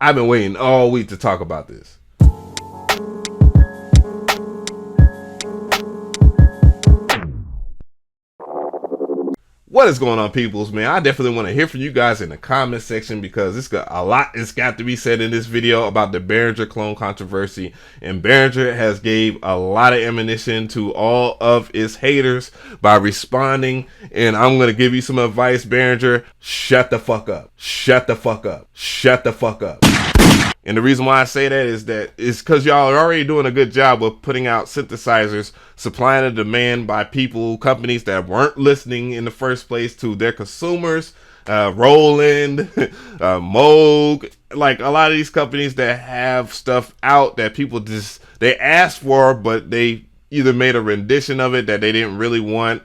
I've been waiting all week to talk about this. What is going on, peoples, man? I definitely want to hear from you guys in the comment section because it's got a lot it's got to be said in this video about the Behringer clone controversy. And Behringer has gave a lot of ammunition to all of its haters by responding. And I'm going to give you some advice, Behringer. Shut the fuck up. Shut the fuck up. Shut the fuck up. And the reason why I say that is because y'all are already doing a good job of putting out synthesizers, supplying a demand by people, companies that weren't listening in the first place to their consumers. Roland, Moog, like a lot of these companies that have stuff out that people just, they asked for, but they either made a rendition of it that they didn't really want.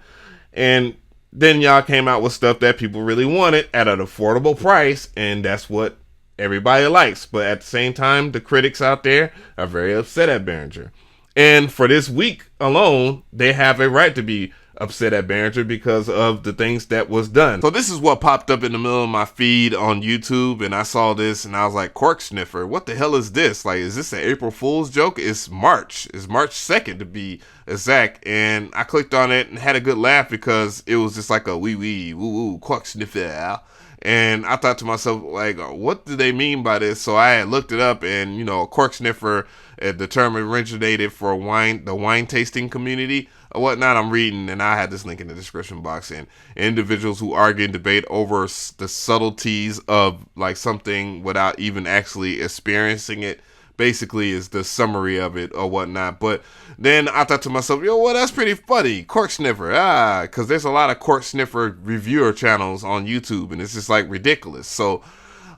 And then y'all came out with stuff that people really wanted at an affordable price. And that's what everybody likes. But at the same time, the critics out there are very upset at Behringer. And for this week alone, they have a right to be upset at Behringer because of the things that was done. So this is what popped up in the middle of my feed on YouTube, and I saw this and I was like, cork sniffer, what the hell is this? Like, is this an April Fool's joke? It's March 2nd to be exact. And I clicked on it and had a good laugh because it was just like a wee woo cork sniffer. And I thought to myself, like, what do they mean by this? So I had looked it up, and, you know, a cork sniffer, the term originated for the wine tasting community or whatnot. I'm reading, and I had this link in the description box, and individuals who argue and debate over the subtleties of, like, something without even actually experiencing it, basically is the summary of it or whatnot. But then I thought to myself, yo, well, that's pretty funny. Cork sniffer. Because there's a lot of cork sniffer reviewer channels on YouTube, and it's just like ridiculous. So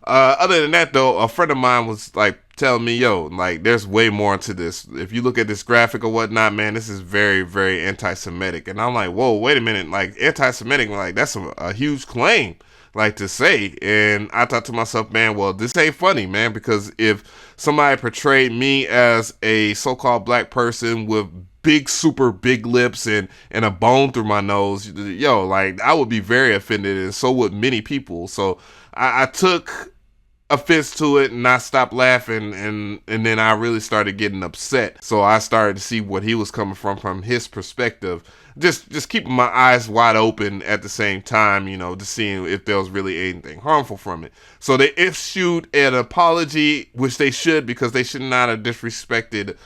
other than that, though, a friend of mine was like telling me, yo, like, there's way more to this. If you look at this graphic or whatnot, man, this is very, very anti-Semitic. And I'm like, whoa, wait a minute. Like, anti-Semitic, like, that's a huge claim, like, to say. And I thought to myself, man, well, this ain't funny, man, because if somebody portrayed me as a so-called black person with big, super big lips and a bone through my nose, yo, like, I would be very offended, and so would many people. So I took offense to it, and I stopped laughing, and then I really started getting upset. So I started to see what he was coming from his perspective. Just keeping my eyes wide open at the same time, you know, just seeing if there was really anything harmful from it. So they issued an apology, which they should, because they should not have disrespected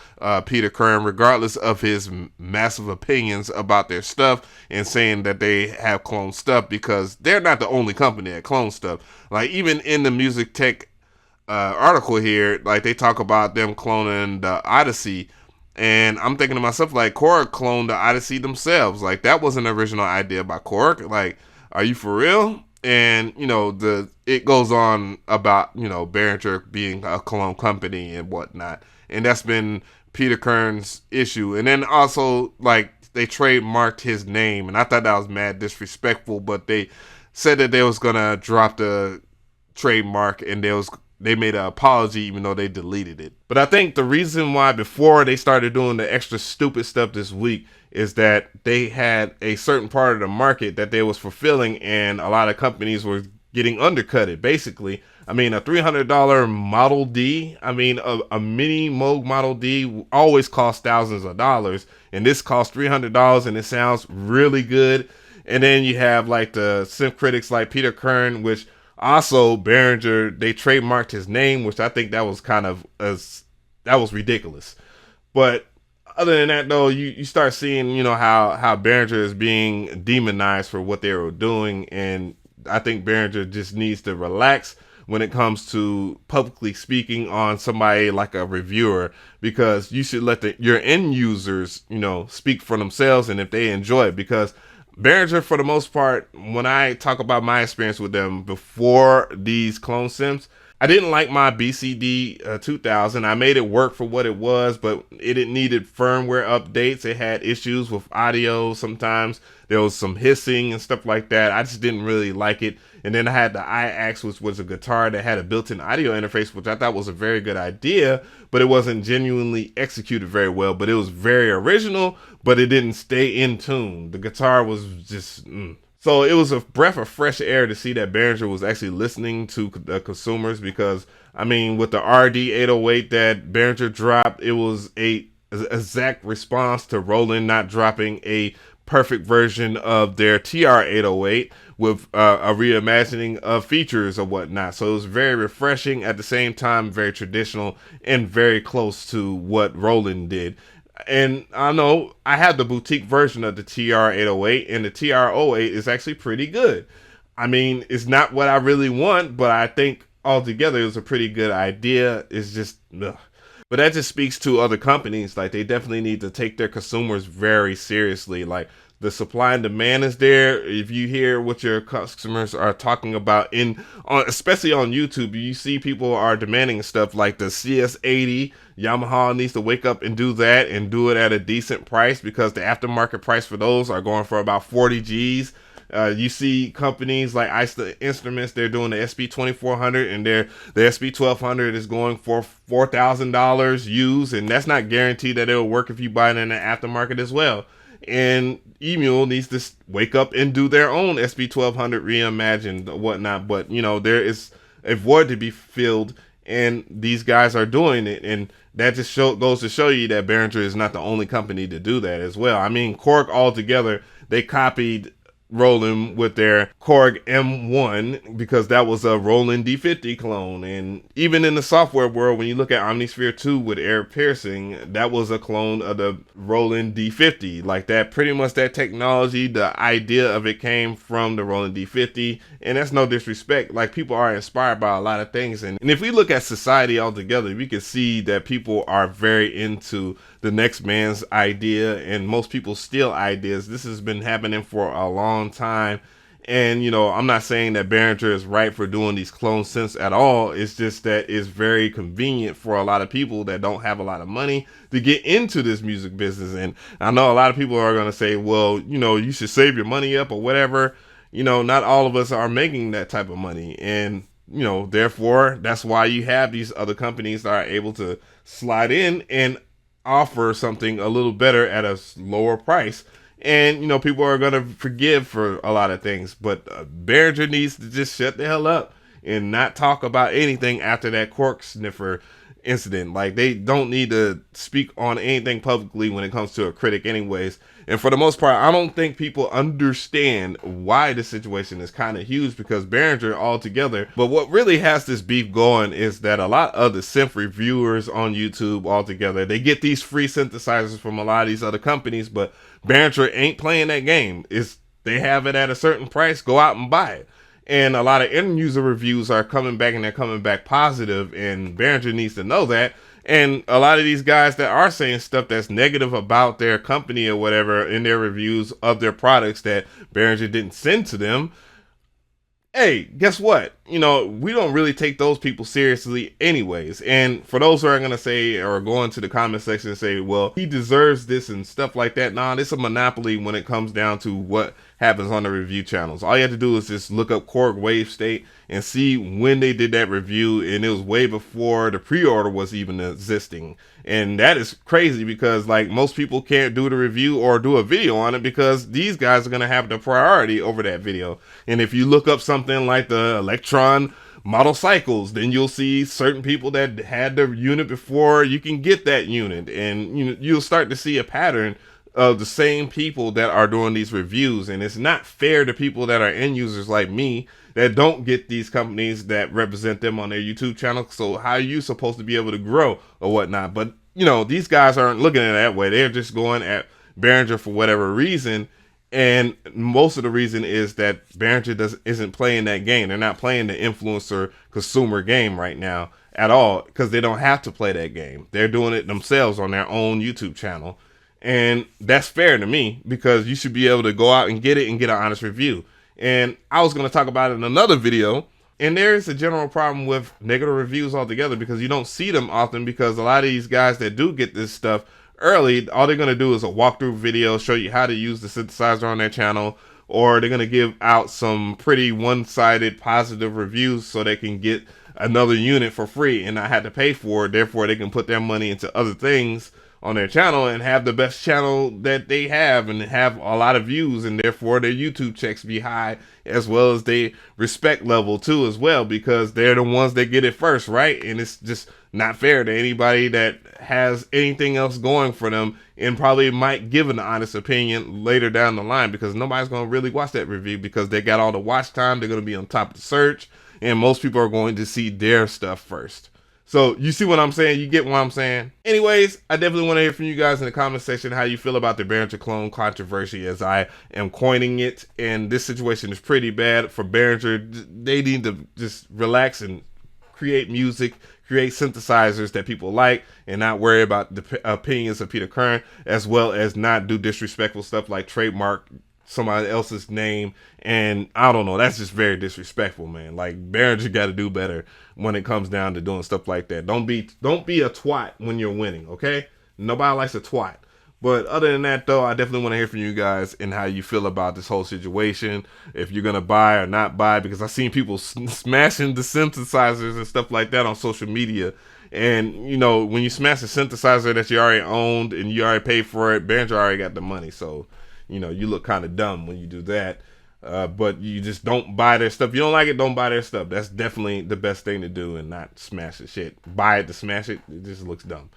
Peter Kern, regardless of his massive opinions about their stuff and saying that they have cloned stuff, because they're not the only company that clones stuff. Like, even in the music tech article here, like, they talk about them cloning the Odyssey. And I'm thinking to myself, like, Korg cloned the Odyssey themselves. Like, that was an original idea by Korg. Like, are you for real? And, you know, it goes on about, you know, Behringer being a clone company and whatnot. And that's been Peter Kern's issue. And then also, like, they trademarked his name. And I thought that was mad disrespectful. But they said that they was going to drop the trademark, and they made an apology even though they deleted it. But I think the reason why before they started doing the extra stupid stuff this week is that they had a certain part of the market that they was fulfilling, and a lot of companies were getting undercutted. Basically, I mean, a $300 Model D, I mean, a mini Moog Model D always costs thousands of dollars, and this costs $300, and it sounds really good. And then you have, like, the synth critics like Peter Kern, which also, Behringer, they trademarked his name, which I think that was that was ridiculous. But other than that, though, you start seeing, you know, how Behringer is being demonized for what they were doing. And I think Behringer just needs to relax when it comes to publicly speaking on somebody like a reviewer, because you should let your end users, you know, speak for themselves, and if they enjoy it. Because Behringer, for the most part, when I talk about my experience with them before these clone sims, I didn't like my BCD 2000. I made it work for what it was, but it needed firmware updates. It had issues with audio sometimes. There was some hissing and stuff like that. I just didn't really like it. And then I had the iAxe, which was a guitar that had a built-in audio interface, which I thought was a very good idea, but it wasn't genuinely executed very well. But it was very original, but it didn't stay in tune. The guitar was just So it was a breath of fresh air to see that Behringer was actually listening to the consumers, because I mean, with the RD 808 that Behringer dropped, it was a exact response to Roland not dropping a perfect version of their TR 808 with a reimagining of features or whatnot. So it was very refreshing, at the same time very traditional and very close to what Roland did. And I know I have the boutique version of the TR 808, and the TR 08 is actually pretty good. I mean, it's not what I really want, but I think altogether it was a pretty good idea. It's just, ugh. But that just speaks to other companies. Like, they definitely need to take their consumers very seriously. Like, the supply and demand is there. If you hear what your customers are talking about especially on YouTube, you see people are demanding stuff like the CS80. Yamaha needs to wake up and do that, and do it at a decent price, because the aftermarket price for those are going for about 40 G's. You see companies like Ice Instruments, they're doing the SB2400, and the SB1200 is going for $4,000 used, and that's not guaranteed that it'll work if you buy it in the aftermarket as well. And Emule needs to wake up and do their own SB1200 reimagined or whatnot. But there is a void to be filled, and these guys are doing it, and that just goes to show you that Behringer is not the only company to do that as well. I mean, Korg altogether, they copied Roland with their Korg M1, because that was a Roland D50 clone. And even in the software world, when you look at Omnisphere 2 with air piercing, that was a clone of the Roland D50. Like, that pretty much, that technology, the idea of it came from the Roland D50. And that's no disrespect. Like, people are inspired by a lot of things, and if we look at society altogether, we can see that people are very into the next man's idea, and most people steal ideas. This has been happening for a long time. And I'm not saying that Behringer is right for doing these clone synths at all. It's just that it's very convenient for a lot of people that don't have a lot of money to get into this music business. And I know a lot of people are going to say, well, you should save your money up or whatever. Not all of us are making that type of money, and therefore that's why you have these other companies that are able to slide in and offer something a little better at a lower price. And people are going to forgive for a lot of things, but Behringer needs to just shut the hell up and not talk about anything after that cork sniffer incident. Like, they don't need to speak on anything publicly when it comes to a critic anyways. And for the most part, I don't think people understand why the situation is kind of huge, because Behringer altogether. But what really has this beef going is that a lot of the synth reviewers on YouTube altogether, they get these free synthesizers from a lot of these other companies, but Behringer ain't playing that game. They have it at a certain price, go out and buy it. And a lot of end user reviews are coming back, and they're coming back positive, and Behringer needs to know that. And a lot of these guys that are saying stuff that's negative about their company or whatever in their reviews of their products that Behringer didn't send to them, hey, guess what? We don't really take those people seriously anyways. And for those who are going to say, or go into the comment section and say, well, he deserves this and stuff like that, nah, it's a monopoly when it comes down to what happens on the review channels. All you have to do is just look up Korg Wave State and see when they did that review, and it was way before the pre-order was even existing. And that is crazy, because like, most people can't do the review or do a video on it, because these guys are going to have the priority over that video. And if you look up something like the Electron model cycles, then you'll see certain people that had the unit before you can get that unit, and you'll start to see a pattern of the same people that are doing these reviews. And it's not fair to people that are end users like me that don't get these companies that represent them on their YouTube channel. So how are you supposed to be able to grow or whatnot? But these guys aren't looking at it that way. They're just going at Behringer for whatever reason. And most of the reason is that Behringer isn't playing that game. They're not playing the influencer consumer game right now at all, because they don't have to play that game. They're doing it themselves on their own YouTube channel. And that's fair to me, because you should be able to go out and get it and get an honest review. And I was going to talk about it in another video. And there is a general problem with negative reviews altogether, because you don't see them often, because a lot of these guys that do get this stuff early, all they're going to do is a walkthrough video, show you how to use the synthesizer on their channel, or they're going to give out some pretty one-sided positive reviews so they can get another unit for free and not have to pay for it. Therefore, they can put their money into other things on their channel and have the best channel that they have and have a lot of views, and therefore their YouTube checks be high, as well as their respect level too as well, because they're the ones that get it first, right? And it's just not fair to anybody that has anything else going for them and probably might give an honest opinion later down the line, because nobody's going to really watch that review because they got all the watch time. They're going to be on top of the search, and most people are going to see their stuff first. So you see what I'm saying? You get what I'm saying? Anyways, I definitely want to hear from you guys in the comment section how you feel about the Behringer clone controversy, as I am coining it. And this situation is pretty bad for Behringer. They need to just relax and create music, create synthesizers that people like, and not worry about the opinions of Peter Kern, as well as not do disrespectful stuff like trademark somebody else's name. And I don't know, that's just very disrespectful, man. Like, Behringer got to do better when it comes down to doing stuff like that. Don't be a twat when you're winning, okay? Nobody likes a twat. But other than that, though, I definitely want to hear from you guys and how you feel about this whole situation. If you're going to buy or not buy, because I've seen people smashing the synthesizers and stuff like that on social media. And, you know, when you smash a synthesizer that you already owned and you already paid for it, Behringer already got the money. So, you know, you look kind of dumb when you do that. But you just don't buy their stuff. You don't like it, don't buy their stuff. That's definitely the best thing to do, and not smash the shit. Buy it to smash it. It just looks dumb.